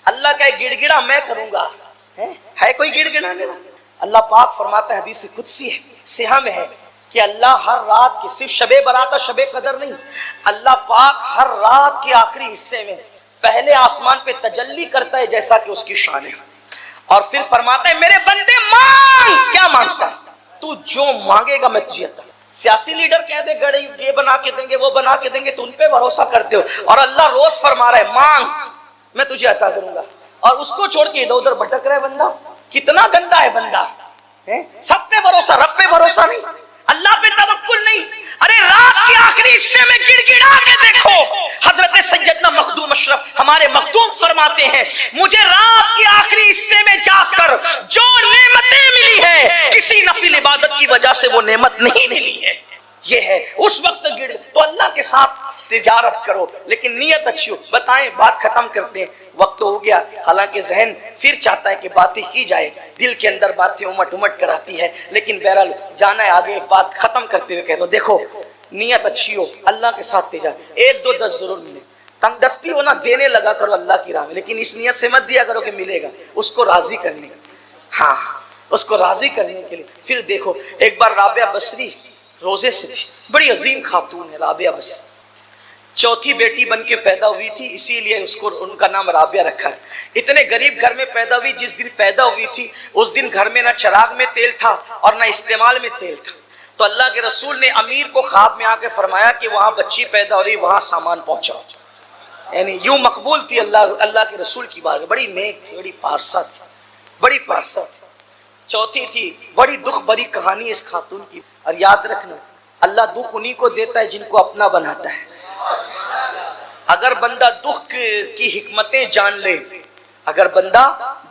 اللہ کا گڑ گڑا میں کروں گا، ہے کوئی گڑ گڑا میرا؟ اللہ پاک فرماتا ہے، حدیث قدسی ہے، صحیح میں ہے کہ اللہ ہر رات کے، صرف شب برات اور شب قدر نہیں، اللہ پاک ہر رات کے آخری حصے میں پہلے آسمان پہ تجلی کرتا ہے جیسا کہ اس کی شان ہے، اور پھر فرماتا ہے میرے بندے مانگ، کیا مانگتا ہے تو جو مانگے گا میں تجھے عطا۔ سیاسی لیڈر کہہ دے گڑے یہ بنا کے دیں گے وہ بنا کے دیں گے تو ان پہ بھروسہ کرتے ہو، اور اللہ روز فرما رہا ہے مانگ میں تجھے عطا کروں گا، اور اس کو چھوڑ کے ادھر ادھر بھٹک رہا ہے بندہ۔ کتنا گندا ہے بندہ، سب پہ بھروسہ، رب پہ بھروسہ نہیں، اللہ پہ توکل نہیں۔ ارے رات کے آخری حصے میں گڑ گڑا کے دیکھو، حضرت سیدنا مخدوم اشرف ہمارے مخدوم فرماتے ہیں مجھے رات کے آخری حصے میں جا کر جو نعمتیں ملی ہے کسی نفل عبادت کی وجہ سے وہ نعمت نہیں ملی ہے، یہ ہے اس وقت سے گڑ۔ تو اللہ کے ساتھ تجارت کرو لیکن نیت اچھی ہو۔ بتائیں، بات ختم کرتے ہیں، وقت ہو گیا، حالانکہ ذہن پھر چاہتا ہے کہ باتیں کی جائے، دل کے اندر باتیں امٹ امٹ کر آتی ہے، لیکن بہرحال جانا ہے آگے۔ ایک بات ختم کرتے ہوئے کہتا ہوں، دیکھو نیت اچھی ہو، اللہ کے ساتھ تجارت، 1-2-10 ضرور ملے، تنگ دستی ہو نا دینے لگا کرو اللہ کی راہ میں، لیکن اس نیت سے مت دیا کرو کہ ملے گا، اس کو راضی کرنے، ہاں اس کو راضی کرنے کے لیے۔ پھر دیکھو ایک بار رابعہ بصری روزے سے تھی، بڑی عظیم خاتون ہے رابعہ بصری، چوتھی بیٹی بن کے پیدا ہوئی تھی، اسی لیے اس کو ان کا نام رابعہ رکھا ہے۔ اتنے غریب گھر میں پیدا ہوئی، جس دن پیدا ہوئی تھی اس دن گھر میں نہ چراغ میں تیل تھا اور نہ استعمال میں تیل تھا، تو اللہ کے رسول نے امیر کو خواب میں آ کے فرمایا کہ وہاں بچی پیدا ہو رہی، وہاں سامان پہنچاؤ، یعنی یوں مقبول تھی اللہ کے رسول کی بات، بڑی نیک تھی، بڑی پارسا تھی، بڑی پارسا تھی، چوتھی تھی۔ بڑی دکھ بھری کہانی اس خاتون کی، اور یاد رکھنا اللہ دکھ انہی کو دیتا ہے جن کو اپنا بناتا ہے۔ اگر بندہ دکھ کی حکمتیں جان لے، اگر بندہ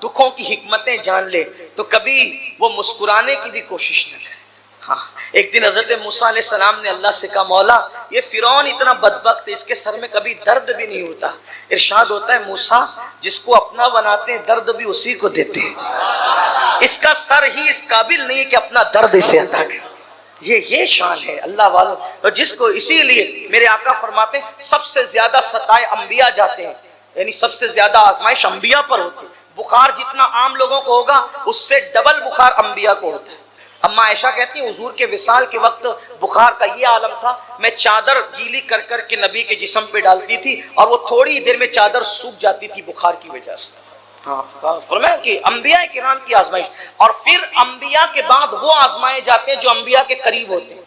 دکھوں کی حکمتیں جان لے تو کبھی وہ مسکرانے کی بھی کوشش نہ کرے۔ ہاں ایک دن حضرت موسیٰ علیہ السلام نے اللہ سے کہا مولا یہ فرعون اتنا بدبخت ہے، اس کے سر میں کبھی درد بھی نہیں ہوتا۔ ارشاد ہوتا ہے موسیٰ جس کو اپنا بناتے ہیں درد بھی اسی کو دیتے ہیں، اس کا سر ہی اس قابل نہیں ہے کہ اپنا درد اسے عطا کرے۔ یہ شان ہے اللہ والوں، اور جس کو، اسی لیے میرے آقا فرماتے ہیں سب سے زیادہ ستائے انبیاء جاتے ہیں، یعنی سب سے زیادہ آزمائش انبیاء پر ہوتی ہے۔ بخار جتنا عام لوگوں کو ہوگا اس سے ڈبل بخار انبیاء کو ہوتا ہے۔ اما عائشہ کہتی ہیں حضور کے وصال کے وقت بخار کا یہ عالم تھا، میں چادر گیلی کر کر کے نبی کے جسم پہ ڈالتی تھی اور وہ تھوڑی دیر میں چادر سوکھ جاتی تھی بخار کی وجہ سے۔ ہاں فرمایا کہ انبیاء کرام کی آزمائش، اور پھر انبیاء کے بعد وہ آزمائے جاتے ہیں جو انبیاء کے قریب ہوتے ہیں۔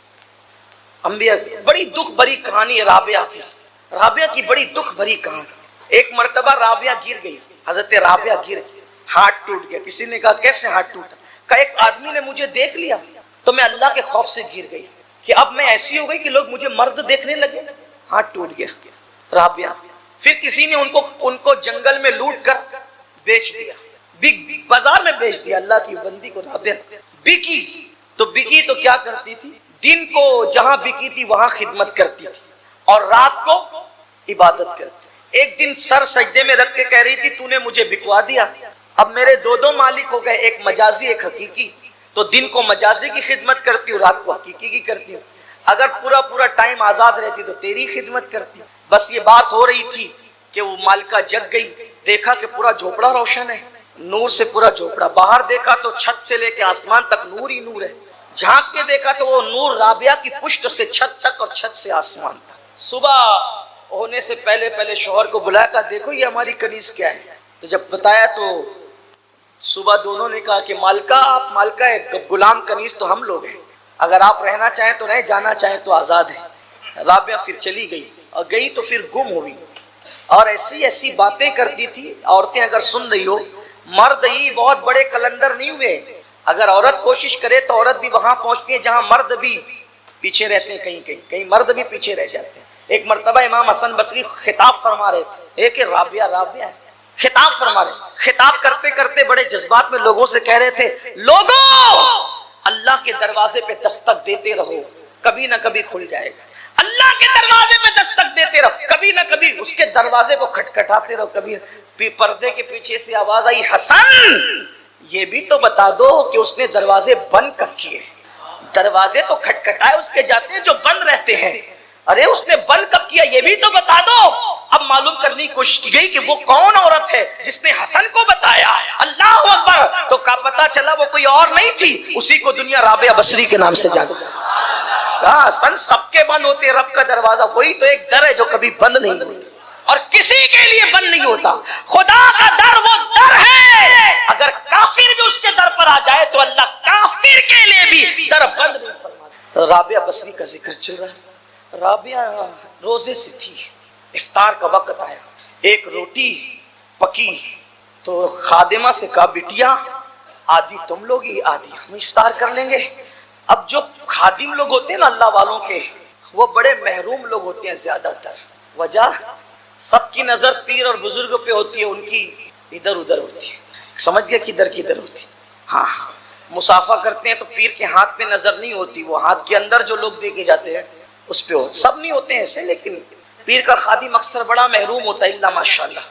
انبیاء بڑی دکھ بھری کہانی ہے رابعہ کی بڑی دکھ بھری کہانی۔ ایک مرتبہ رابعہ گر گئی، حضرت رابعہ گر گئی، ہاتھ ٹوٹ گیا۔ کسی نے کہا کیسے ہاتھ ٹوٹا؟ کہا ایک آدمی نے مجھے دیکھ لیا تو میں اللہ کے خوف سے گر گئی کہ اب میں ایسی ہو گئی کہ لوگ مجھے مرد دیکھنے لگے، ہاتھ ٹوٹ گیا رابعہ۔ پھر کسی نے ان کو جنگل میں لوٹ کر بیچ دیا، بازار میں بیچ دیا اللہ کی بندی کو رابعہ۔ بکی تو کیا کرتی تھی؟ دن کو جہاں بکی تھی وہاں خدمت کرتی تھی اور رات کو عبادت کرتی۔ ایک دن سر سجدے میں رکھ کے کہہ رہی تھی تو نے مجھے بکوا دیا، اب میرے دو مالک ہو گئے، ایک مجازی ایک حقیقی، تو دن کو مجازی کی خدمت کرتی ہوں، رات کو حقیقی کی کرتی ہوں۔ اگر پورا ٹائم آزاد رہتی تو تیری خدمت کرتی۔ بس یہ بات ہو رہی تھی کہ وہ مالکہ جگ گئی، دیکھا کہ پورا جھوپڑا روشن ہے، نور سے پورا جھوپڑا، باہر دیکھا تو چھت سے لے کے آسمان تک نور ہی نور ہے، جھانک کے دیکھا تو وہ نور رابعہ کی پشت سے چھت تک اور چھت سے آسمان تک۔ صبح ہونے سے پہلے شوہر کو بلایا، کہا دیکھو یہ ہماری کنیز کیا ہے، تو جب بتایا تو صبح دونوں نے کہا کہ مالکہ آپ مالکہ ہے، غلام کنیز تو ہم لوگ ہیں، اگر آپ رہنا چاہیں تو رہیں، جانا چاہیں تو آزاد ہیں۔ رابعہ پھر چلی گئی، اور گئی تو پھر گم ہوئی، اور ایسی باتیں کرتی تھی۔ عورتیں اگر سن رہی ہو، مرد ہی بہت بڑے کلندر نہیں ہوئے، اگر عورت کوشش کرے تو عورت بھی وہاں پہنچتی ہے جہاں مرد بھی پیچھے رہتے ہیں، کہیں مرد بھی پیچھے رہ جاتے ہیں۔ ایک مرتبہ امام حسن بصری خطاب فرما رہے تھے، ایک رابعہ ہے، خطاب فرما رہے، خطاب کرتے کرتے بڑے جذبات میں لوگوں سے کہہ رہے تھے لوگوں اللہ کے دروازے پہ دستک دیتے رہو، کبھی نہ کبھی کھل جائے گا۔ اللہ کے دروازے پہ دستک دیتے رہو، کبھی نہ کبھی اس کے دروازے کو کھٹکھٹاتے رہو۔ کبھی پردے کے پیچھے سے آواز آئی حسن یہ بھی تو بتا دو کہ اس نے دروازے بند کب کیے؟ دروازے تو کھٹکھٹائے اس کے جاتے ہیں جو بند رہتے ہیں، ارے اس نے بند کب کیا یہ بھی تو بتا دو۔ اب معلوم کرنے کی کوشش کی گئی کہ وہ کون عورت ہے جس نے پتا چلا وہ کوئی اور نہیں تھی، اسی کو دنیا رابعہ بصری کے نام سے جانتی۔ کہا سن سب کے بند ہوتے، رب کا دروازہ وہی تو ایک در ہے جو کبھی بند نہیں ہوتا اور کسی کے لیے بند نہیں ہوتا۔ خدا کا در وہ در ہے، اگر کافر بھی اس کے در پر آ جائے تو اللہ کافر کے لیے بھی در بند نہیں فرماتا۔ رابعہ بصری کا ذکر چل رہا ہے۔ رابعہ روزے سے تھی، افطار کا وقت آیا، ایک روٹی پکی تو خادمہ سے کہا بٹیا آدھی تم لوگ ہی آدھی ہم افطار کر لیں گے۔ اب جو خادم لوگ ہوتے ہیں نا اللہ والوں کے، وہ بڑے محروم لوگ ہوتے ہیں زیادہ تر، وجہ سب کی نظر پیر اور بزرگ پہ ہوتی ہے، ان کی ادھر ادھر ہوتی ہے، سمجھ گیا کدھر کدھر ہوتی ہے۔ ہاں مسافہ کرتے ہیں تو پیر کے ہاتھ پہ نظر نہیں ہوتی، وہ ہاتھ کے اندر جو لوگ دے کے جاتے ہیں اس پہ ہوتی، سب نہیں ہوتے ہیں ایسے، لیکن پیر کا خادم اکثر بڑا محروم ہوتا ہے اللہ ماشاءاللہ۔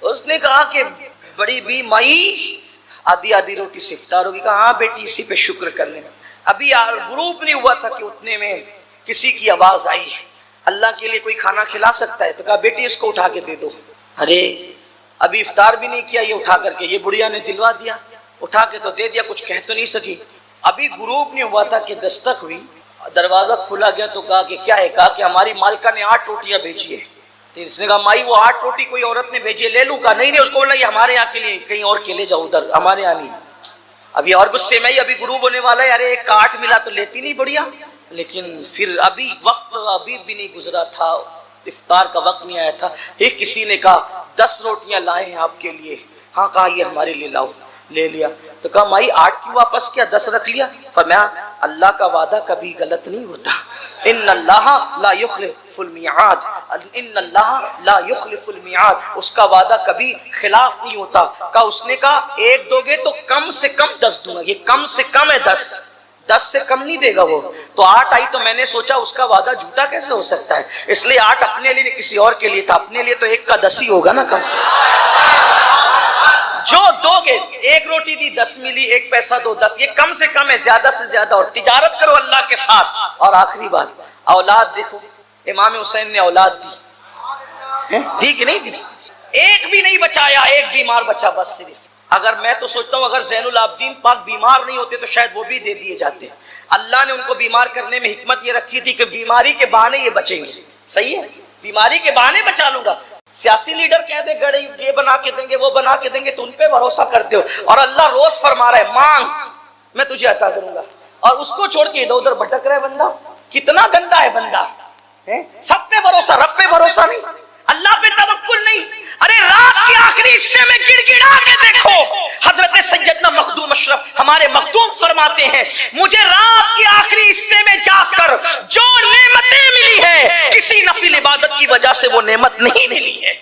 اس نے کہا کہ بڑی بھی مائی آدھی آدھی روٹی سے افطار ہوگی، کہا ہاں بیٹی اسی پہ شکر کر لینا۔ ابھی غروب نہیں ہوا تھا کہ اتنے میں کسی کی آواز آئی اللہ کے لیے کوئی کھانا کھلا سکتا ہے، تو کہا بیٹی اس کو اٹھا کے دے دو۔ ارے ابھی افطار بھی نہیں کیا، یہ اٹھا کر کے، یہ بڑھیا نے دلوا دیا، اٹھا کے تو دے دیا، کچھ کہہ تو نہیں سکی۔ ابھی غروب نہیں ہوا تھا کہ دستک ہوئی، دروازہ کھلا گیا تو کہا کہ کیا ہے؟ کہا کہ ہماری مالکہ نے 8 روٹیاں بھیجی ہے۔ تو اس نے کہا مائی وہ 8 روٹی کوئی عورت نے بھیجی ہے، لے لوں؟ کہا نہیں نہیں، اس کو بولا یہ ہمارے یہاں کے لیے، کہیں اور کے لے جاؤ، ادھر ہمارے یہاں نہیں۔ ابھی اور غصے میں ہی ابھی غروب ہونے والا ہے، ارے ایک کا 8 ملا تو لیتی نہیں بڑھیا، لیکن پھر ابھی وقت ابھی بھی نہیں گزرا تھا، افطار کا وقت نہیں آیا تھا۔ ایک کسی نے کہا 10 روٹیاں لائے ہیں آپ کے لیے، ہاں کہا یہ ہمارے لیے لاؤ، لے لیا۔ تو کہا مائی 8 کی واپس کیا، 10 رکھ لیا؟ فرمایا اللہ کا وعدہ کبھی غلط نہیں ہوتا، ان اللہ لا یخلف المیعاد، ان اللہ لا یخلف المیعاد، اس کا وعدہ کبھی خلاف نہیں ہوتا۔ کہا اس نے کہا 1 دو گے تو کم سے کم 10 دوں گا، یہ کم سے کم ہے 10 سے کم نہیں دے گا وہ۔ تو 8 آئی تو میں نے سوچا اس کا وعدہ جھوٹا کیسے ہو سکتا ہے، اس لیے 8 اپنے لیے کسی اور کے لیے تھا، اپنے لیے تو 1 کا 10 ہی ہوگا نا کم سے جو دو گے۔ 1 روٹی دی 10 ملی، 1 پیسہ دو 10، یہ کم سے کم ہے، زیادہ سے زیادہ، اور تجارت کرو اللہ کے ساتھ۔ اور آخری بات اولاد دیکھو، امام حسین نے اولاد دی کہ نہیں دی؟ ایک بھی نہیں بچایا، ایک بیمار بچا بس صرف۔ اگر میں تو سوچتا ہوں اگر زین العابدین پاک بیمار نہیں ہوتے تو شاید وہ بھی دے دیے جاتے۔ اللہ نے ان کو بیمار کرنے میں حکمت یہ رکھی تھی کہ بیماری کے بہانے یہ بچیں گے، صحیح ہے، بیماری کے بہانے بچا لوں گا۔ سیاسی لیڈر کہہ دے گڑے یہ بنا کے دیں گے وہ بنا کے دیں گے تو ان پہ بھروسہ کرتے ہو، اور اللہ روز فرما رہا ہے مانگ میں تجھے عطا کروں گا، اور اس کو چھوڑ کے ادھر ادھر بھٹک رہا ہے بندہ۔ کتنا گندا ہے بندہ، سب پہ بھروسہ، رب پہ بھروسہ نہیں، اللہ پہ توکل نہیں۔ ارے رات کے آخری حصے میں گڑ گڑا کے دیکھو، حضرت سیدنا مخدوم اشرف ہمارے مخدوم فرماتے ہیں مجھے رات کے آخری حصے میں جا کر جو نعمتیں ملی ہے کسی نفل عبادت کی وجہ سے وہ نعمت نہیں ملی ہے،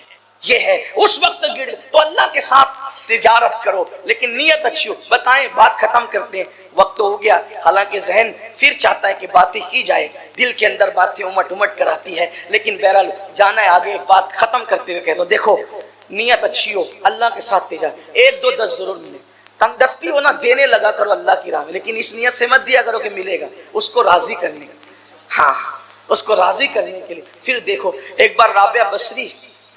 یہ ہے اس وقت سے گڑ۔ تو اللہ کے ساتھ تجارت کرو لیکن نیت اچھی ہو۔ بتائیں بات ختم کرتے ہیں، وقت ہو گیا، حالانکہ ذہن پھر چاہتا ہے کہ باتیں کی جائے، دل کے اندر باتیں امٹ امٹ کر آتی ہے، لیکن بہرحال جانا ہے آگے۔ ایک بات ختم کرتے ہوئے کہتا ہوں، دیکھو نیت اچھی ہو، اللہ کے ساتھ تجارت، 1 2 10 ضرور ملے، تنگ دستی ہو نا دینے لگا کرو اللہ کی راہ میں، لیکن اس نیت سے مت دیا کرو کہ ملے گا، اس کو راضی کرنے، ہاں اس کو راضی کرنے کے لیے۔ پھر دیکھو ایک بار رابعہ بصری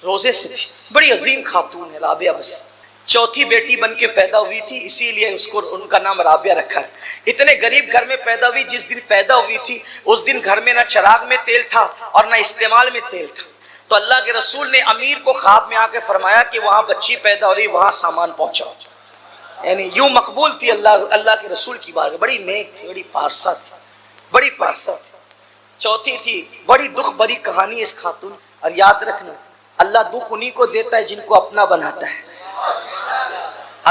روزے سے تھی، بڑی عظیم خاتون ہے رابعہ بصری، 4تھی بیٹی بن کے پیدا ہوئی تھی، اسی لیے اس کو ان کا نام رابعہ رکھا ہے۔ اتنے غریب گھر میں پیدا ہوئی، جس دن پیدا ہوئی تھی اس دن گھر میں نہ چراغ میں تیل تھا اور نہ استعمال میں تیل تھا۔ تو اللہ کے رسول نے امیر کو خواب میں آ کے فرمایا کہ وہاں بچی پیدا ہو رہی، وہاں سامان پہنچاؤ، یعنی یوں مقبول تھی اللہ کے رسول کی بارگاہ، بڑی نیک تھی، بڑی پارسا تھی، بڑی پارسا تھی۔ 4تھی تھی، بڑی دکھ بھری کہانی اس خاتون، اور یاد رکھنا اللہ دکھ انہی کو دیتا ہے جن کو اپنا بناتا ہے۔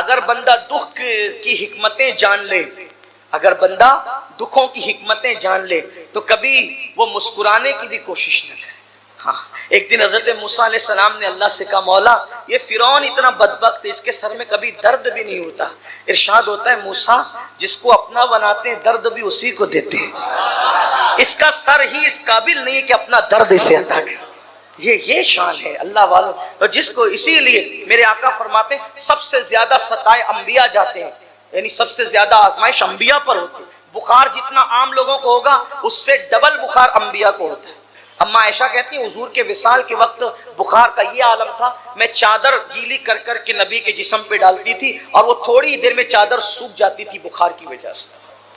اگر بندہ دکھ کی حکمتیں جان لے، اگر بندہ دکھوں کی حکمتیں جان لے تو کبھی وہ مسکرانے کی بھی کوشش نہ کرے۔ ہاں ایک دن حضرت موسیٰ علیہ السلام نے اللہ سے کہا مولا یہ فرعون اتنا بدبخت ہے، اس کے سر میں کبھی درد بھی نہیں ہوتا۔ ارشاد ہوتا ہے موسیٰ جس کو اپنا بناتے ہیں درد بھی اسی کو دیتے ہیں، اس کا سر ہی اس قابل نہیں ہے کہ اپنا درد اسے عطا کرے۔ یہ شان ہے اللہ والوں، اور جس کو اسی لیے میرے آقا فرماتے ہیں سب سے زیادہ ستائے انبیاء جاتے ہیں، یعنی سب سے زیادہ آزمائش انبیاء پر ہوتی ہے۔ بخار جتنا عام لوگوں کو ہوگا اس سے ڈبل بخار انبیاء کو ہوتا ہے۔ اما عائشہ کہتی ہیں حضور کے وصال کے وقت بخار کا یہ عالم تھا، میں چادر گیلی کر کر کے نبی کے جسم پہ ڈالتی تھی اور وہ تھوڑی دیر میں چادر سوکھ جاتی تھی بخار کی وجہ سے۔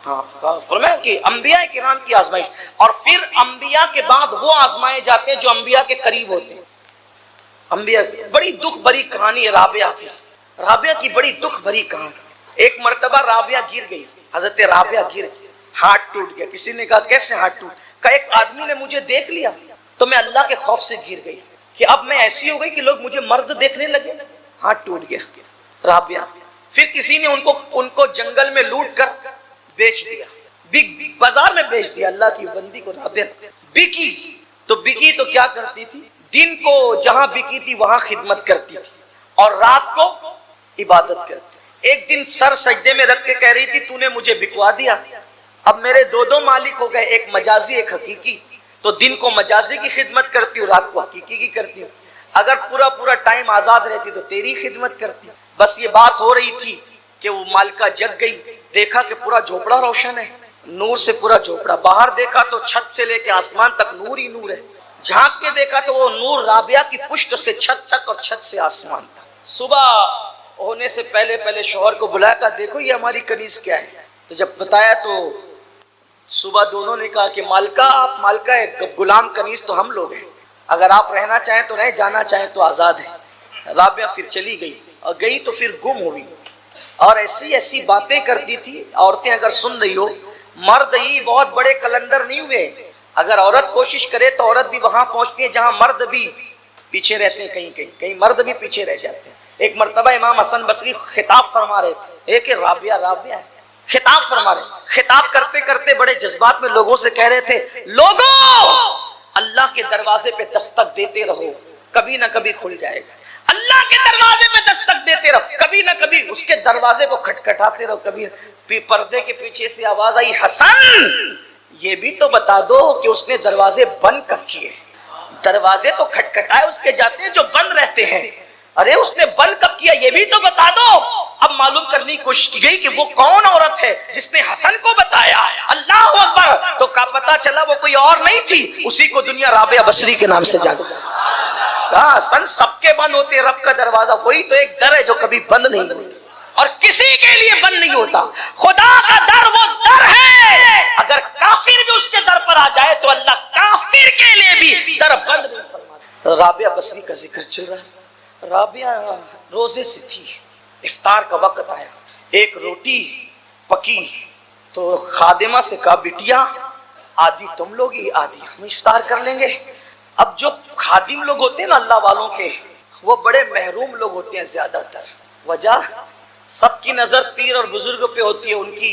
ہاں فرمایا کہ انبیاء کرام کی آزمائش، اور پھر انبیاء کے بعد وہ آزمائے جاتے ہیں جو انبیاء کے قریب ہوتے ہیں۔ انبیاء بڑی دکھ بھری کہانی ہے رابعہ کی بڑی دکھ بھری کہانی۔ ایک مرتبہ رابعہ گر گئی، حضرت رابعہ گر گئی، ہاتھ ٹوٹ گیا۔ کسی نے کہا کیسے ہاتھ ٹوٹ؟ کہ ایک آدمی نے مجھے دیکھ لیا تو میں اللہ کے خوف سے گر گئی کہ اب میں ایسی ہو گئی کہ لوگ مجھے مرد دیکھنے لگے، ہاتھ ٹوٹ گیا رابعہ۔ پھر کسی نے ان کو جنگل میں لوٹ کر بیچ دیا، بازار میں بیچ دیا، اللہ کی بندی کو رابعہ بکی تو کیا کرتی تھی؟ دن کو جہاں بکی تھی وہاں خدمت کرتی تھی اور رات کو عبادت کرتی۔ ایک دن سر سجدے میں رکھ کے کہہ رہی تھی تو نے مجھے بکوا دیا، اب میرے دو مالک ہو گئے، ایک مجازی ایک حقیقی، تو دن کو مجازی کی خدمت کرتی ہوں، رات کو حقیقی کی کرتی ہوں۔ اگر پورا ٹائم آزاد رہتی تو تیری خدمت کرتی۔ بس یہ بات ہو رہی تھی کہ وہ مالکہ جگ گئی، دیکھا کہ پورا جھوپڑا روشن ہے، نور سے پورا جھوپڑا، باہر دیکھا تو چھت سے لے کے آسمان تک نور ہی نور ہے، جھانک کے دیکھا تو وہ نور رابعہ کی پشت سے چھت تک اور چھت سے آسمان تک۔ صبح ہونے سے پہلے شوہر کو بلایا، کہا دیکھو یہ ہماری کنیز کیا ہے، تو جب بتایا تو صبح دونوں نے کہا کہ مالکہ آپ مالکہ ہے، غلام کنیز تو ہم لوگ ہیں، اگر آپ رہنا چاہیں تو رہیں، جانا چاہیں تو آزاد ہیں۔ رابعہ پھر چلی گئی، اور گئی تو پھر گم ہوئی، اور ایسی باتیں کرتی تھی۔ عورتیں اگر سن رہی ہو، مرد ہی بہت بڑے کلندر نہیں ہوئے، اگر عورت کوشش کرے تو عورت بھی وہاں پہنچتی ہے جہاں مرد بھی پیچھے رہتے ہیں، کہیں مرد بھی پیچھے رہ جاتے ہیں۔ ایک مرتبہ امام حسن بصری خطاب فرما رہے تھے، ایک رابعہ ہے، خطاب فرما رہے، خطاب کرتے کرتے بڑے جذبات میں لوگوں سے کہہ رہے تھے، لوگوں اللہ کے دروازے پہ دستک دیتے رہو، کبھی نہ کبھی کھل جائے گا۔ اللہ کے دروازے پہ دستک دیتے رہو، کبھی نہ کبھی اس کے دروازے کو کھٹکھٹاتے رہو۔ کبھی پردے کے پیچھے سے آواز آئی، حسن یہ بھی تو بتا دو کہ اس نے دروازے بند کب کیے؟ دروازے تو کھٹکھٹائے اس کے جاتے ہیں جو بند رہتے ہیں، ارے اس نے بند کب کیا یہ بھی تو بتا دو۔ اب معلوم کرنے کی کوشش کی گئی کہ وہ کون عورت ہے جس نے حسن کو بتایا، اللہ اکبر، تو کا پتا چلا وہ کوئی اور نہیں تھی، اسی کو دنیا رابعہ بصری کے نام سے جانتی۔ کہا حسن سب کے بند ہوتے، رب کا دروازہ وہی تو ایک در ہے جو کبھی بند نہیں ہوتا اور کسی کے لیے بند نہیں ہوتا۔ خدا کا در وہ در ہے، اگر کافر بھی اس کے در پر آ جائے تو اللہ کافر کے لیے بھی در بند نہیں فرماتا۔ رابعہ بصری کا ذکر چل رہا ہے، رابعہ روزے سے تھی، افطار کا وقت آیا، ایک روٹی پکی تو خادمہ سے کہا بٹیا آدھی تم لوگ ہی آدھی ہم افطار کر لیں گے۔ اب جو خادم لوگ ہوتے ہیں نا اللہ والوں کے، وہ بڑے محروم لوگ ہوتے ہیں زیادہ تر، وجہ سب کی نظر پیر اور بزرگ پہ ہوتی ہے، ان کی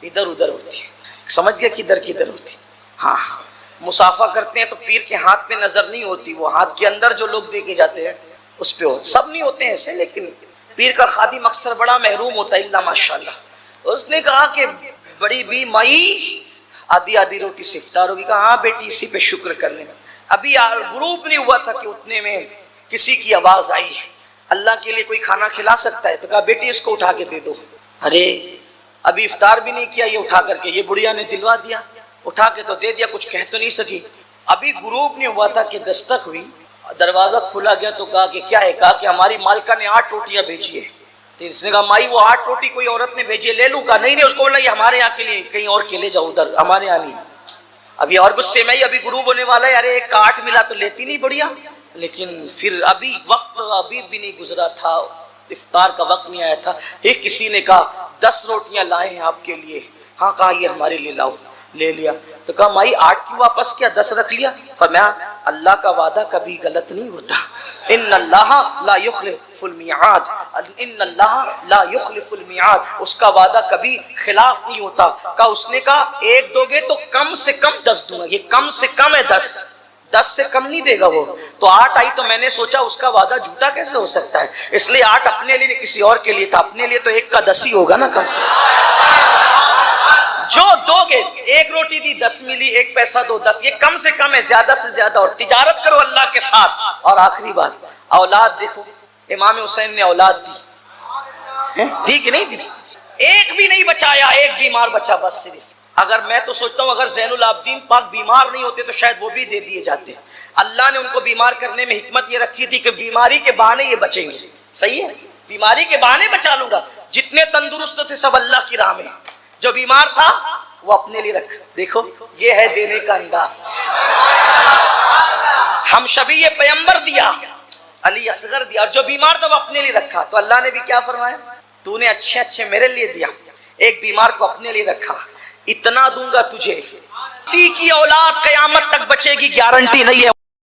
ادھر ادھر ہوتی ہے، سمجھ گیا کدھر ہوتی ہے۔ ہاں مسافہ کرتے ہیں تو پیر کے ہاتھ پہ نظر نہیں ہوتی، وہ ہاتھ کے اندر جو لوگ دے کے جاتے ہیں اس پہ ہوتی، سب نہیں ہوتے ہیں ایسے، لیکن پیر کا خادم اکثر بڑا محروم ہوتا ہے، اللہ ماشاءاللہ۔ اس نے کہا کہ بڑی بھی مائی آدھی روٹی سے افطار ہوگی، کہا ہاں بیٹی اسی پہ شکر کر لینا۔ ابھی غروب نہیں ہوا تھا کہ اتنے میں کسی کی آواز آئی، اللہ کے لیے کوئی کھانا کھلا سکتا ہے؟ تو کہا بیٹی اس کو اٹھا کے دے دو۔ ارے ابھی افطار بھی نہیں کیا، یہ اٹھا کر کے، یہ بڑھیا نے دلوا دیا، اٹھا کے تو دے دیا، کچھ کہہ تو نہیں سکی۔ ابھی غروب نہیں ہوا تھا کہ دستک ہوئی، دروازہ کھلا گیا تو کہا کہ کیا ہے؟ کہا کہ ہماری مالکہ نے 8 روٹیاں بھیجی ہے۔ تو اس نے کہا مائی وہ 8 روٹی کوئی عورت نے بھیجی ہے، لے لوں؟ کہا نہیں اس کو بولا یہ ہمارے یہاں کے لیے، کہیں اور کے لے جاؤ، ادھر ہمارے یہاں نہیں۔ ابھی اور غصے میں ہی، ابھی غروب ہونے والا ہے، ارے ایک کا 8 ملا تو لیتی نہیں بڑھیا، لیکن پھر ابھی وقت ابھی بھی نہیں گزرا تھا، افطار کا وقت نہیں آیا تھا۔ ایک کسی نے کہا 10 روٹیاں لائے ہیں آپ کے لیے، ہاں کہا یہ ہمارے لیے لاؤ، لے لیا۔ تو کہا مائی 8 کی واپس کیا، 10 رکھ لیا؟ فرمایا اللہ کا وعدہ کبھی غلط نہیں ہوتا، ان اللہ لا یخلف المیعاد، ان اللہ لا یخلف المیعاد، اس کا وعدہ کبھی خلاف نہیں ہوتا۔ کہا اس نے کہا 1 دو گے تو کم سے کم 10 دوں گا، یہ کم سے کم ہے 10 سے کم نہیں دے گا وہ۔ تو 8 آئی تو میں نے سوچا اس کا وعدہ جھوٹا کیسے ہو سکتا ہے، اس لیے 8 اپنے لیے کسی اور کے لیے تھا، اپنے لیے تو 1 کا 10 ہی ہوگا نا کم سے جو دو گے۔ 1 روٹی دی 10 ملی، 1 پیسہ دو 10، یہ کم سے کم ہے، زیادہ سے زیادہ، اور تجارت کرو اللہ کے ساتھ۔ اور آخری بات اولاد دیکھو، امام حسین نے اولاد دی کہ نہیں دی؟ ایک بھی نہیں بچایا، ایک بیمار بچا بس صرف۔ اگر میں تو سوچتا ہوں اگر زین العابدین پاک بیمار نہیں ہوتے تو شاید وہ بھی دے دیے جاتے. اللہ نے ان کو بیمار کرنے میں حکمت یہ رکھی تھی کہ بیماری کے بہانے یہ بچیں گے. صحیح ہے, بیماری کے بہانے بچا لوں گا. جتنے تندرست تھے سب اللہ کی راہ میں, جو بیمار تھا وہ اپنے لیے رکھ. دیکھو یہ ہے دینے کا انداز. ہم شبیہ پیمبر دیا, علی اصغر دیا, اور جو بیمار تھا وہ اپنے لیے رکھا. تو اللہ نے بھی کیا فرمایا, تو نے اچھے اچھے میرے لیے دیا, ایک بیمار کو اپنے لیے رکھا, اتنا دوں گا تجھے. کسی کی اولاد قیامت تک بچے گی گارنٹی نہیں ہے.